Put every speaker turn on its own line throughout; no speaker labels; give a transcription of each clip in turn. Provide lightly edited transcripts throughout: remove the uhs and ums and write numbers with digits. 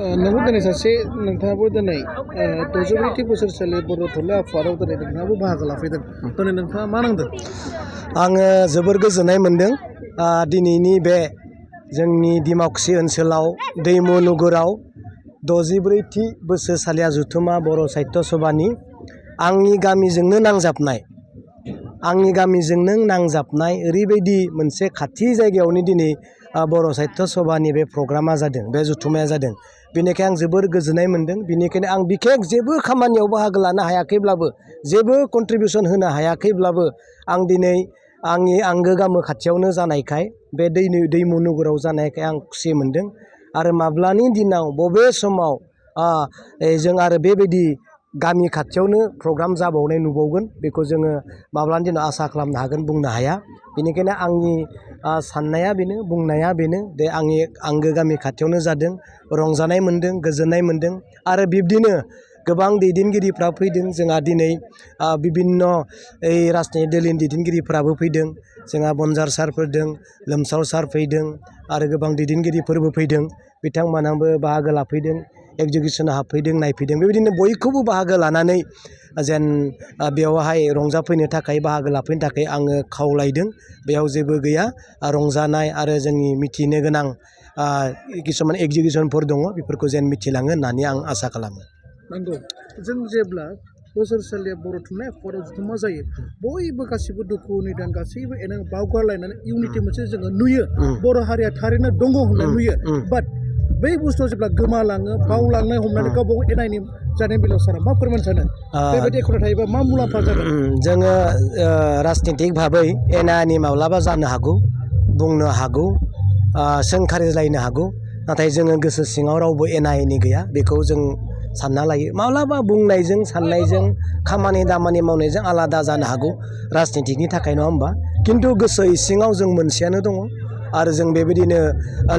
नोंबो दिनै सासे नोंथाङाबो दिनै 600 बोसोरसालि बर' थुनलाइ आफादाव दिनै नोंथाङाबो बाहागो लाफैदों दिनै नोंथाङा मा नांदों?
आङो जोबोर गोजोननाय मोनदों दिनैनि बे जोंनि डिमाकुसि ओनसोलाव दैमु नोगोराव 64थि बोसोरसालिया जथुम्मा बर' साहित्य सभानि आंनि गामिजोंनो नांजाबनाय ओरैबायदि मोनसे खाथि जायगायावनो दिनै बर' साहित्य सभानि बे प्रग्रामा जादों, बे जथुम्माया जादों। बेनिखायनो आं जोबोर गोजोननाय मोनदों। बेनिखायनो आं बिखेक जेबो खामानियाव बाहागो लानो हायाखैब्लाबो, जेबो कन्ट्रिबिउसन होनो हायाखैब्लाबो, आं दिनै आंनि आंगो गामि खाथियावनो जानायखाय, बे दैमु नोगोराव जानायखाय आं खुसि मोनदों। आरो माब्लानि दिनाव बबे समाव जों आरो बेबायदि गामि खाथियावनो प्रग्राम जाबावनाय नुबावगोन, बेखौ जोङो माब्लानि दिनाव आसा खालामनो हागोन बुंनो हाया। बेनिखायनो आंनि साननाया बेनो, बुंनाया बेनो दे आंनि आंगो गामि खाथियावनो जादों, रंजानाय मोनदों, गोजोननाय मोनदों। आरो बिब्दिनो गोबां दैदेनगिरिफ्रा फैदों। जोंहा दिनै बिभिन्न राजनितिक दोलनि दैदेनगिरिफ्राबो फैदों। जोंहा बनजार सार फैदों, लोमसाव सार फैदों आरो गोबां दैदेनगिरिफोरबो फैदों। बिथांमोनाबो बाहागो लाफैदों, एग्जिबिसनाव हाबफैदों, नायफैदों। बेबायदिनो बयखौबो बाहागो लानानै जेन बेवहाय रंजाफैनो थाखाय, बाहागो लाफैनो थाखाय आङो खावलायदों। बेयाव जेबो गैया, रंजानाय आरो जोंनि मिथिनो गोनां किसुमान एग्जिबिसनफोर दङ, बेफोरखौ जेन मिथिलाङो होननानै आं आसा खालामो।
नंगौ, जों जेब्ला बोसोरसालिया बर' थुनलाइ आफादाव जथुम्मा जायो, बयबो गासिबो दुखु निदान गासैबो बावगारलायनानै इउनिटि मोनसे जोङो नुयो। बर' हारिया थारैनो दङ होननाय नुयो। बाट बै बुस्थुआ जेब्ला गोमालाङो, बावलांनो हमनानै गावबा गाव एना एनि जानायनि बेलायाव सारा मा फोरमायनो सानो? बेबायदि एखुथा थायोबा मा मुलाम्फा जागोन?
जोङो राजनितिक भाबै एना एनि माब्लाबा जानो हागौ, बुंनो हागौ, सोंखारिज्लायनो हागौ। नाथाय जोङो गोसो सिङाव रावबो एना एनि गैया, बेखौ जों सानना लायो। माब्लाबा बुंनायजों, साननायजों, खामानि दामानि मावनायजों आलादा जानो हागौ राजनितिकनि थाखाय, नङा होमबा? खिन्थु गोसो इसिङाव जों मोनसेयानो दङ। आरो जों बेबायदिनो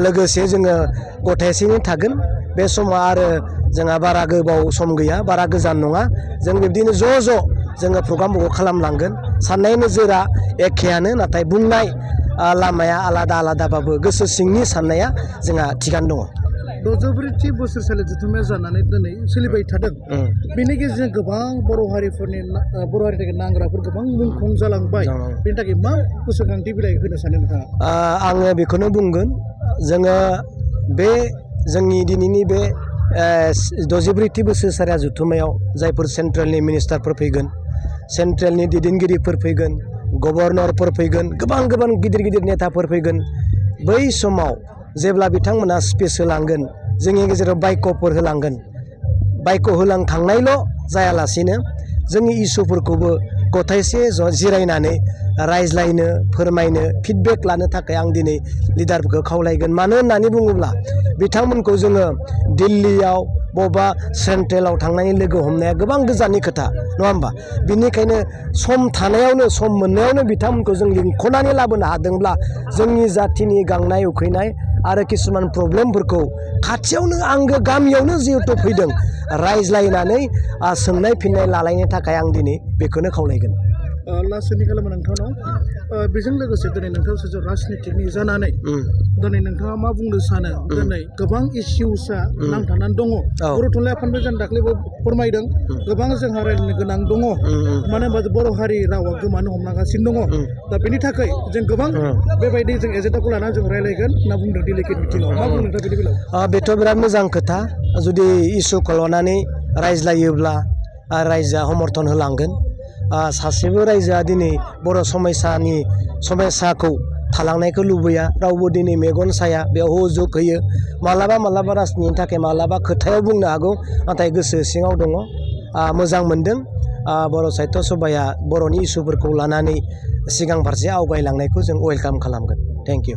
लोगोसे जोङो गथायसेनो थागोन। बे समा आरो जोंहा बारा गोबाव सम गैया, बारा गोजान नङा। जों बिब्दिनो ज' जोङो प्रग्रामफोरखौ खालामलांगोन। साननाय नोजोरा एखेयानो, नाथाय बुंनाय लामाया आलादा आलादाबाबो गोसो सिंनि साननाया जोंहा थिगानो दङ।
604थि बोसोरसालि जथुम्माया जानानै दिनै सोलिबाय थादों। बेनि गेजेरजों गोबां बर' हारिनि थाखाय नांग्राफोर गोबां मुंख्लं जालांबाय। बेनि थाखाय मा गोसोखांथि बिलाइ होनो सानो नोंथाङा?
आङो बेखौनो बुंगोन, जोङो बे जोंनि दिनैनि बे 64थि बोसोरसालिया जथुम्मायाव जायफोर सेन्ट्रेलनि मिनिस्टारफोर फैगोन, सेन्ट्रेलनि दैदेनगिरिफोर फैगोन, गभर्नरफोर फैगोन, गोबां गिदिर गिदिर नेताफोर फैगोन। बै समाव जेब्ला बिथांमोना स्पिच होलांगोन, जोंनि गेजेराव बायक'फोर होलांगोन। बायक' होलांखांनायल' जायालासेनो जोंनि इसुफोरखौबो गथायसे जिरायनानै रायज्लायनो, फोरमायनो, फिडबेक लानो थाखाय आं दिनै लिडारफोरखौ खावलायगोन। मानो होननानै बुङोब्ला बिथांमोनखौ जोङो दिल्लीयाव बबेबा सेन्ट्रेलाव थांनानै लोगो हमनाया गोबां गोजाननि खोथा, नङा होमबा? बिनिखायनो सम थानायावनो, सम मोननायावनो बिथांमोनखौ जों लिंख'नानै लाबोनो हादोंब्ला जोंनि जाथिनि गांनाय उखैनाय आरो किसुमान प्रब्लेमफोरखौ खाथियावनो, आंगो गामियावनो जिहेथु फैदों, रायज्लायनानै सोंनाय फिननाय लालायनो थाखाय आं दिनै बेखौनो खावलायगोन।
लासैनि खालामो नोंथांनाव बेजों लोगोसे दिनै नोंथाङा सासे राजनितिकनि जानानै दिनै नोंथाङा मा बुंनो सानो? दिनै गोबां इस्युसआ नांथानानै दङ। बर' थुनलाइ आफादनिफ्राय जों दाख्लैबो फोरमायदों, गोबां जोंहा रायज्लायनो गोनां दङ। मानो होनबा बर' हारि रावा गोमानो हमलांगासिनो दङ। दा बेनि थाखाय जों गोबां बेबायदि जों एजेन्डाखौ लानानै जों रायज्लायगोन होनना बुंदों डेलिगेट मिटिङाव। मा बुंदों नोंथाङा बेनि बेलायाव?
बेथ' बिराद मोजां खोथा। जुदि इसुखौ लानानै रायज्लायोब्ला रायजोआ समर्थन होलांगोन। सासेबो रायजोआ दिनै बर' समयसाखौ थालांनायखौ लुबैया। रावबो दिनै मेगन साया, बेयाव जुग होयो। मालाबा राजनितिनि थाखाय मालाबा खोथायाव बुंनो हागौ, नाथाय गोसो सिङाव दङ। मोजां मोनदों बर' साहित्य सभाया बर'नि इसुफोरखौ लानानै सिगां फारसे आवगायलांनायखौ जों वेलकाम खालामगोन। Thank you.